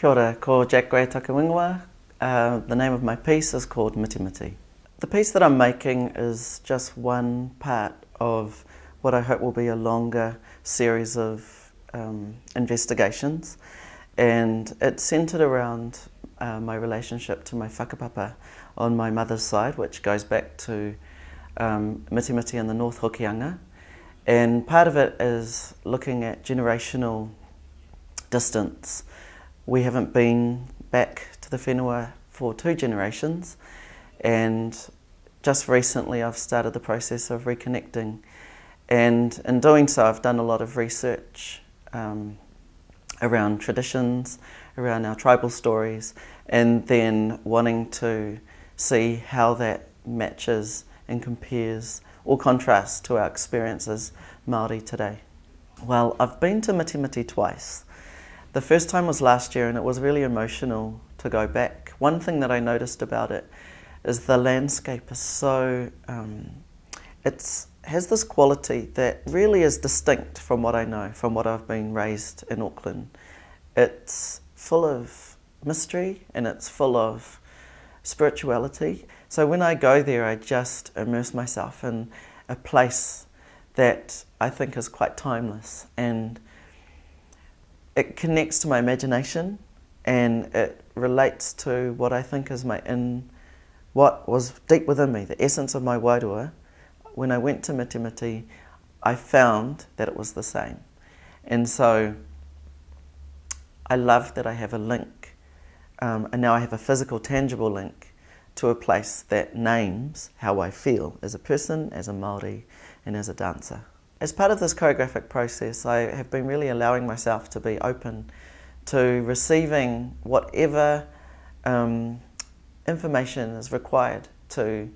Kia ora, ko Jack Gray Takawingawa. The name of my piece is called Mitimiti. The piece that I'm making is just one part of what I hope will be a longer series of investigations, and it's centred around my relationship to my whakapapa on my mother's side, which goes back to Mitimiti in the North Hokianga, and part of it is looking at generational distance. We haven't been back to the whenua for 2 generations, and just recently I've started the process of reconnecting, and in doing so I've done a lot of research around traditions, around our tribal stories, and then wanting to see how that matches and compares or contrasts to our experience as Māori today. Well, I've been to Mitimiti twice. The first time was last year, and it was really emotional to go back. One thing that I noticed about it is the landscape is so, it has this quality that really is distinct from what I know, from what I've been raised in Auckland. It's full of mystery and it's full of spirituality. So when I go there, I just immerse myself in a place that I think is quite timeless, and it connects to my imagination, and it relates to what I think is what was deep within me, the essence of my wairua. When I went to Mitimiti, I found that it was the same. And so I love that I have a link, and now I have a physical, tangible link to a place that names how I feel as a person, as a Māori, and as a dancer. As part of this choreographic process, I have been really allowing myself to be open to receiving whatever information is required to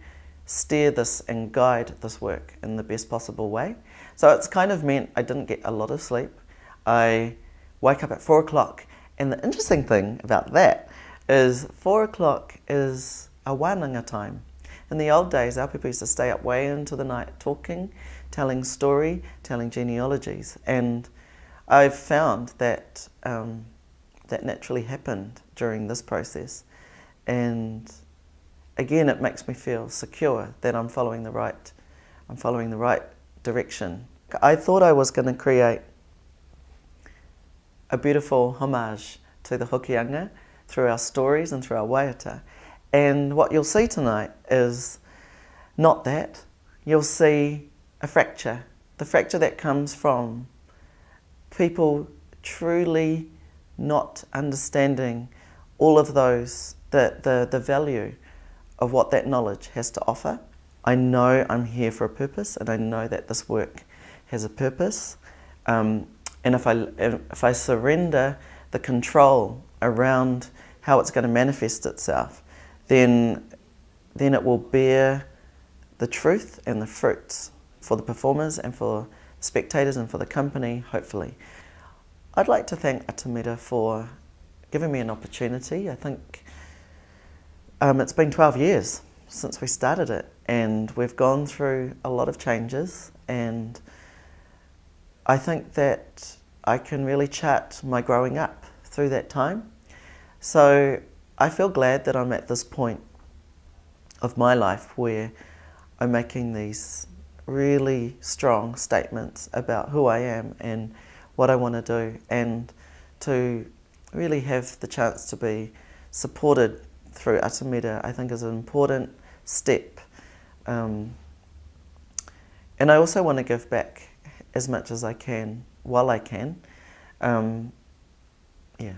steer this and guide this work in the best possible way. So it's kind of meant I didn't get a lot of sleep. I wake up at 4 o'clock, and the interesting thing about that is 4 o'clock is a wānanga time. In the old days, our people used to stay up way into the night talking, telling story, telling genealogies, and I've found that that naturally happened during this process, and again it makes me feel secure that I'm following the right direction. I thought I was going to create a beautiful homage to the Hokianga through our stories and through our waiata, and what you'll see tonight is not that. You'll see a fracture, the fracture that comes from people truly not understanding all of those, the value of what that knowledge has to offer. I know I'm here for a purpose, and I know that this work has a purpose, and if I surrender the control around how it's going to manifest itself, then it will bear the truth and the fruits for the performers and for spectators and for the company, hopefully. I'd like to thank Archipela for giving me an opportunity. I think it's been 12 years since we started it, and we've gone through a lot of changes, and I think that I can really chart my growing up through that time. So I feel glad that I'm at this point of my life where I'm making these really strong statements about who I am and what I want to do, and to really have the chance to be supported through Archipela, I think is an important step. And I also want to give back as much as I can while I can. Yeah.